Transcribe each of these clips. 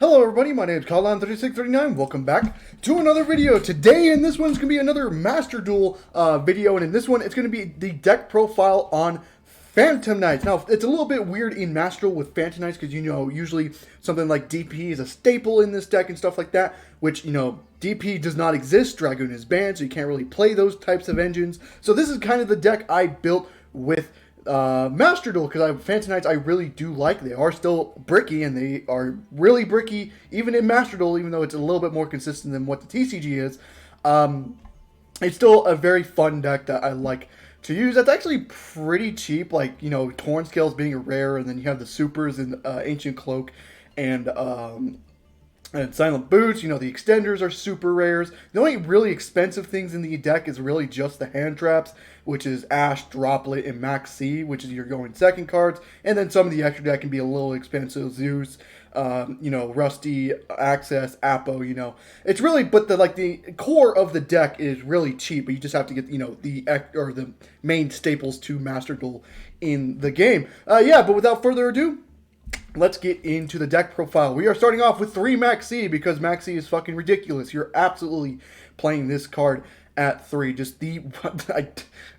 Hello everybody, my name is Colin3639. Welcome back to another video. Today in this one's going to be another Master Duel video, and in this one it's going to be the deck profile on Phantom Knights. Now, it's a little bit weird in Master Duel with Phantom Knights because, usually something like DP is a staple in this deck and stuff like that, which, DP does not exist. Dragoon is banned, so you can't really play those types of engines. So this is kind of the deck I built with Master Duel, because Phantom Knights I really do like. They are still bricky, and they are really bricky even in Master Duel, even though it's a little bit more consistent than what the TCG is. It's still a very fun deck that I like to use. That's actually pretty cheap, like, Torn Scales being a rare, and then you have the supers in Ancient Cloak and Silent Boots. The extenders are super rares. The only really expensive things in the deck is really just the hand traps, which is Ash, Droplet, and Max C, which is your going second cards. And then some of the extra deck can be a little expensive. Zeus, Rusty, Access, Apo, It's really, but the core of the deck is really cheap, but you just have to get, the main staples to Master Duel in the game. But without further ado, let's get into the deck profile. We are starting off with 3 Max C because Max C is fucking ridiculous. You're absolutely playing this card at 3. Just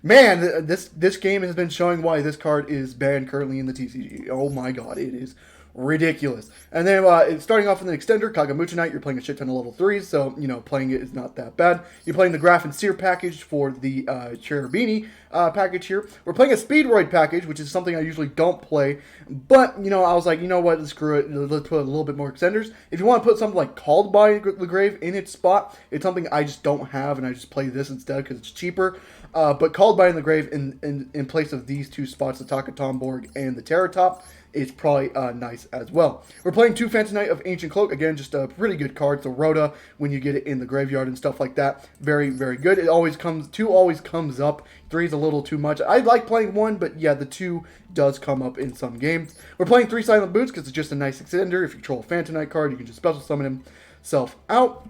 man, this game has been showing why this card is banned currently in the TCG. Oh my god, it is ridiculous. And then starting off with an extender, Kagamucha Knight, you're playing a shit ton of level 3s, so, playing it is not that bad. You're playing the Graph and Seer package for the Cherubini package here. We're playing a Speedroid package, which is something I usually don't play, but, I was like, what, screw it, let's put a little bit more extenders. If you want to put something like Called by the Grave in its spot, it's something I just don't have, and I just play this instead because it's cheaper. But Called by in the Grave in place of these two spots, the Takatomborg and the Terratop, is probably nice as well. We're playing 2 Phantom Knight of Ancient Cloak. Again, just a pretty good card. So Rhoda, when you get it in the graveyard and stuff like that, very, very good. It always comes, 2 always comes up. 3 is a little too much. I like playing 1, but yeah, the 2 does come up in some games. We're playing 3 Silent Boots because it's just a nice extender. If you control a Phantom Knight card, you can just special summon himself out.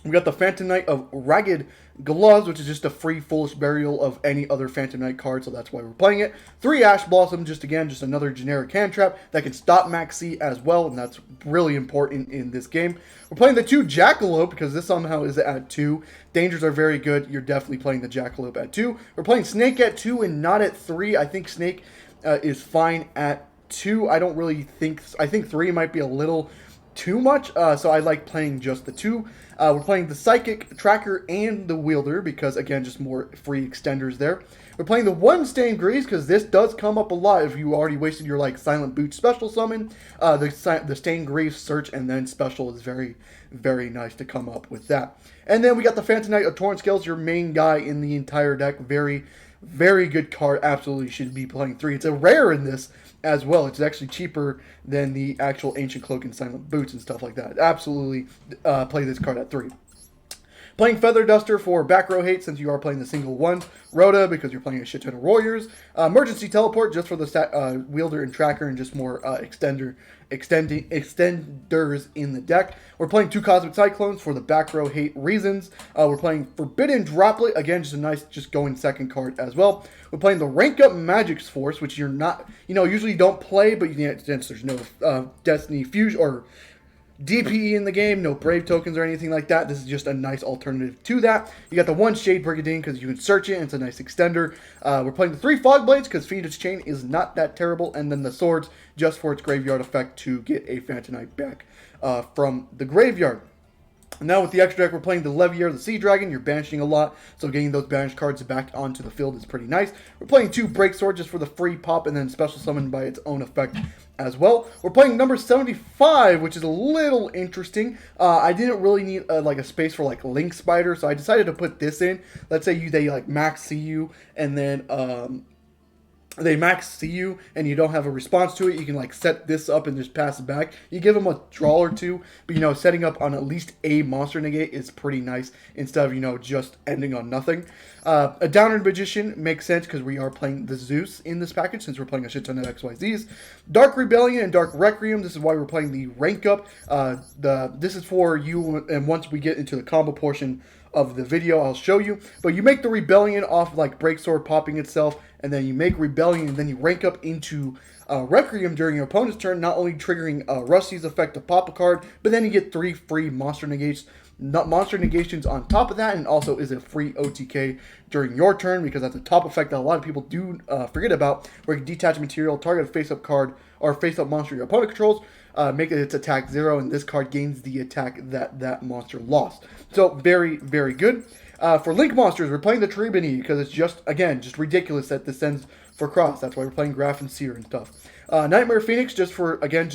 We got the Phantom Knight of Ragged Gloves, which is just a free Foolish Burial of any other Phantom Knight card, so that's why we're playing it. 3 Ash Blossom, just another generic hand trap that can stop Max C as well, and that's really important in this game. We're playing the 2 Jackalope, because this somehow is at 2. Dangers are very good. You're definitely playing the Jackalope at 2. We're playing Snake at 2 and not at 3. I think Snake is fine at 2. I think 3 might be a little too much, so I like playing just the 2. We're playing the Psychic, Tracker, and the Wielder because, again, just more free extenders there. We're playing the 1 Stained Greaves because this does come up a lot if you already wasted your Silent Boot special summon. The Stained Greaves search and then special is very, very nice to come up with that. And then we got the Phantom Knight of Torn Scales, your main guy in the entire deck. Very, very good card. Absolutely should be playing 3. It's a rare in this as well. It's actually cheaper than the actual Ancient Cloak and Silent Boots and stuff like that. Absolutely play this card at 3. Playing Feather Duster for back row hate since you are playing the single ones. Rhoda because you're playing a shit ton of Warriors. Emergency Teleport just for the Wielder and Tracker and just more extenders in the deck. We're playing 2 Cosmic Cyclones for the back row hate reasons. We're playing Forbidden Droplet, again, just a nice going second card as well. We're playing the Rank Up Magic's Force, which you're not, usually don't play, but since there's no Destiny Fusion or DPE in the game, no Brave tokens or anything like that. This is just a nice alternative to that. You got the 1 Shade Brigandine because you can search it and it's a nice extender. We're playing the 3 Fog Blades because Phoenix Chain is not that terrible. And then the Swords just for its graveyard effect to get a Phantom Knight back from the graveyard. Now with the extra deck, we're playing the Leviair, the Sea Dragon. You're banishing a lot, so getting those banished cards back onto the field is pretty nice. We're playing 2 Break Sword just for the free pop and then special summon by its own effect as well. We're playing number 75, which is a little interesting. I didn't really need a space for Link Spider, so I decided to put this in. Let's say they Max see you and then they max see you and you don't have a response to it, you can set this up and just pass it back. You give them a draw or 2, but setting up on at least a monster negate is pretty nice instead of just ending on nothing. A Downward Magician makes sense because we are playing the Zeus in this package since we're playing a shit ton of XYZs. Dark Rebellion and Dark Requiem, this is why we're playing the rank up. This is for you, and once we get into the combo portion of the video, I'll show you. But you make the Rebellion off like Breaksword popping itself, and then you make Rebellion, and then you rank up into Requiem during your opponent's turn, not only triggering Rusty's effect to pop a card, but then you get 3 free monster negations on top of that, and also is a free OTK during your turn, because that's a top effect that a lot of people do forget about, where you can detach material, target a face-up card, or face-up monster your opponent controls, make it its attack 0, and this card gains the attack that monster lost. So very, very good. For Link monsters, we're playing the Cherubini because it's just ridiculous that this sends for cross. That's why we're playing Graf and Seer and stuff. Nightmare Phoenix, just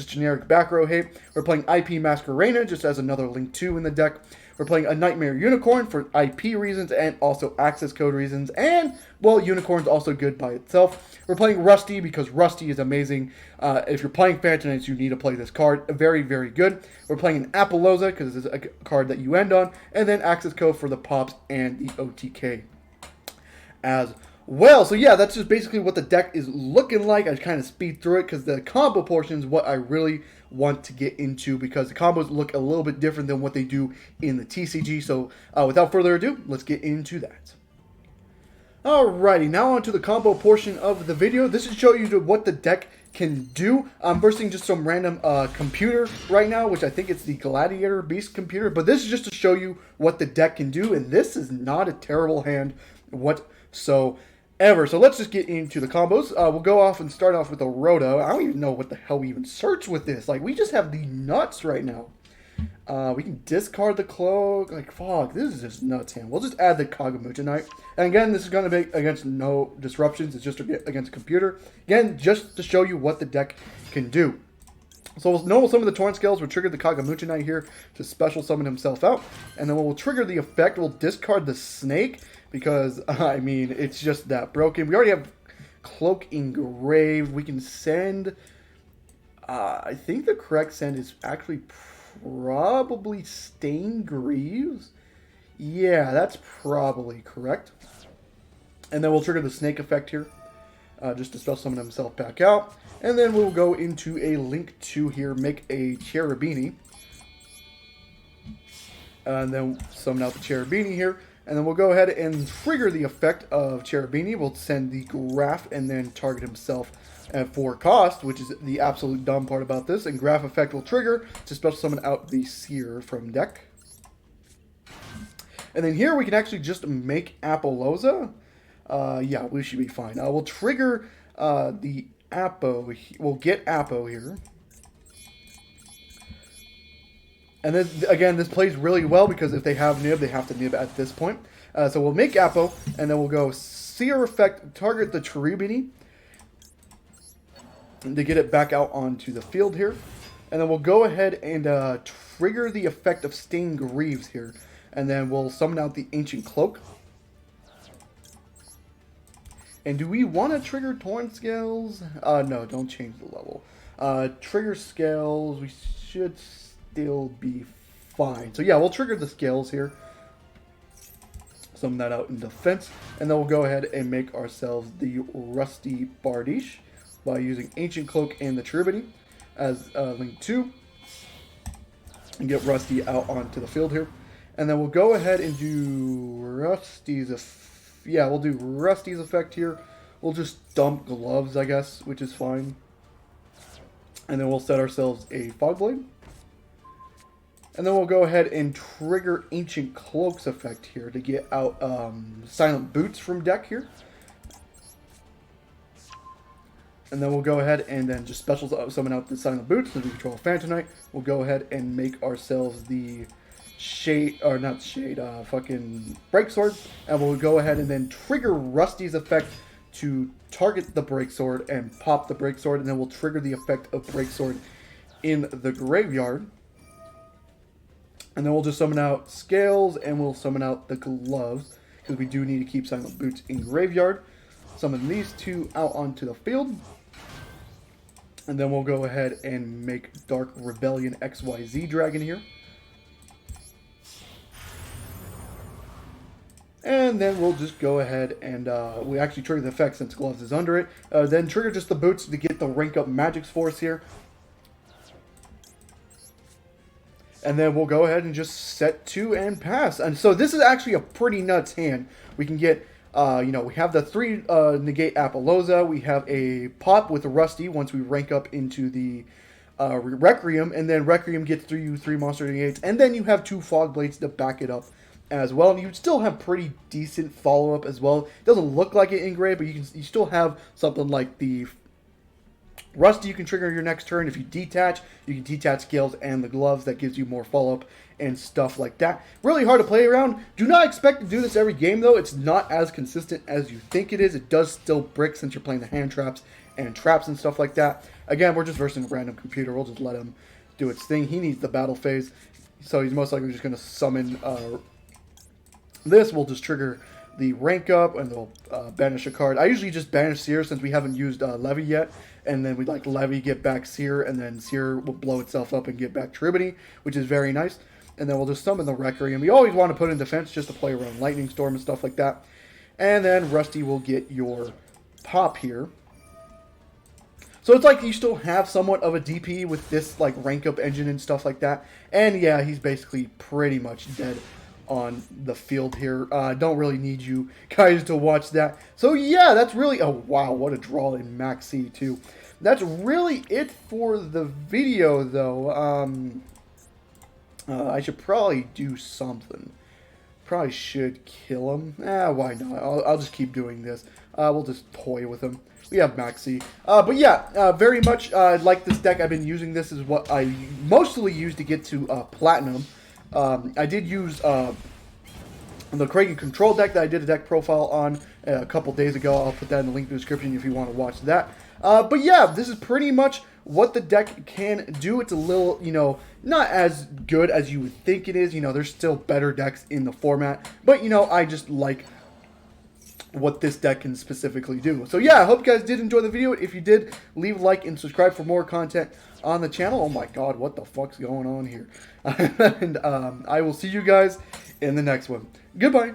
generic back row hate. We're playing IP Masquerena, just as another Link 2 in the deck. We're playing a Nightmare Unicorn for IP reasons and also access code reasons. And, well, Unicorn's also good by itself. We're playing Rusty because Rusty is amazing. If you're playing Phantom Knights, you need to play this card. Very, very good. We're playing an Appaloosa because it's a card that you end on. And then access code for the Pops and the OTK as well. So yeah, that's just basically what the deck is looking like. I kind of speed through it because the combo portion is what I really want to get into, because the combos look a little bit different than what they do in the TCG. So without further ado, let's get into that. Alrighty, now on to the combo portion of the video. This is to show you what the deck can do. I'm bursting just some random computer right now, which I think it's the Gladiator Beast computer, but this is just to show you what the deck can do, and this is not a terrible hand whatsoever. So let's just get into the combos. We'll go off and start off with a Roto. I don't even know what the hell we even search with this. Like, we just have the nuts right now. We can discard the Cloak. Like, fuck, this is just nuts hand. We'll just add the Kagamucha Knight. And again, this is going to be against no disruptions. It's just against a computer. Again, just to show you what the deck can do. So we'll know some of the Torrent Scales. We'll trigger the Kagamucha Knight here to special summon himself out. And then we'll trigger the effect. We'll discard the Snake because, I mean, it's just that broken. We already have Cloak engraved. We can send... I think the correct send is actually probably Stained Greaves. Yeah, that's probably correct. And then we'll trigger the Snake effect here. Just to special summon himself back out. And then we'll go into a Link 2 here, make a Cherubini. And then summon out the Cherubini here. And then we'll go ahead and trigger the effect of Cherubini. We'll send the Graph and then target himself at 4 cost, which is the absolute dumb part about this. And Graph effect will trigger to special summon out the Seer from deck. And then here we can actually just make Appaloosa. Yeah, we should be fine. We'll trigger the Appo. We'll get Appo here. And then, again, this plays really well because if they have Nib, they have to Nib at this point. So we'll make Appo, and then we'll go Seer effect, target the Cherubini to get it back out onto the field here. And then we'll go ahead and trigger the effect of Stained Greaves here. And then we'll summon out the Ancient Cloak. And do we want to trigger Torrent Scales? No, don't change the level. Trigger Scales, we should still be fine. So yeah, we'll trigger the Scales here. Summon that out in defense. And then we'll go ahead and make ourselves the Rusty Bardiche by using Ancient Cloak and the Cherubini as Link 2. And get Rusty out onto the field here. And then we'll go ahead and do Rusty's effect. Yeah, we'll do Rusty's effect here. We'll just dump Gloves, I guess, which is fine. And then we'll set ourselves a Fog Blade. And then we'll go ahead and trigger Ancient Cloak's effect here to get out Silent Boots from deck here. And then we'll go ahead and then just special summon out the Silent Boots since we control Phantom Knight. We'll go ahead and make ourselves the fucking Breaksword, and we'll go ahead and then trigger Rusty's effect to target the Breaksword and pop the Breaksword, and then we'll trigger the effect of Breaksword in the graveyard. And then we'll just summon out Scales, and we'll summon out the Gloves, because we do need to keep Silent Boots in graveyard. Summon these two out onto the field. And then we'll go ahead and make Dark Rebellion XYZ Dragon here. And then we'll just go ahead and we actually trigger the effect since Gloves is under it. Then trigger just the Boots to get the rank up Magic's Force here. And then we'll go ahead and just set 2 and pass. And so this is actually a pretty nuts hand. We can get, you know, we have the 3 negate Apollosa. We have a pop with a Rusty once we rank up into the Requiem. And then Requiem gets 3 monster negates. And then you have 2 Fog Blades to back it up as well. And you still have pretty decent follow-up as well. It doesn't look like it in gray, but you still have something like the Rusty you can trigger your next turn. If you detach, you can detach scales and the gloves. That gives you more follow-up and stuff like that. Really hard to play around. Do not expect to do this every game, though. It's not as consistent as you think it is. It does still brick since you're playing the hand traps and traps and stuff like that. Again, we're just versing a random computer. We'll just let him do its thing. He needs the battle phase, so he's most likely just going to summon this. Will just trigger the rank up, and they'll banish a card. I usually just banish Seer since we haven't used Levy yet, and then we like Levy, get back Seer, and then Seer will blow itself up and get back Tribony, which is very nice. And then we'll just summon the Requiem. We always want to put in defense just to play around Lightning Storm and stuff like that. And then Rusty will get your pop here. So it's like you still have somewhat of a DP with this like rank up engine and stuff like that. And yeah, he's basically pretty much dead on the field here. Don't really need you guys to watch that. So yeah, that's really, oh wow, what a draw in Max C too. That's really it for the video though. I should probably do something. Probably should kill him. Why not? I'll just keep doing this. We'll just toy with him. We have Maxi. But yeah, very much like this deck. I've been using this as what I mostly use to get to Platinum. I did use the Kraken Control deck that I did a deck profile on a couple days ago. I'll put that in the link in the description if you want to watch that. But yeah, this is pretty much what the deck can do. It's a little, you know, not as good as you would think it is. You know, there's still better decks in the format. But, you know, I just like what this deck can specifically do. So yeah, I hope you guys did enjoy the video. If you did, leave a like and subscribe for more content on the channel. Oh my god, what the fuck's going on here? And I will see you guys in the next one. Goodbye.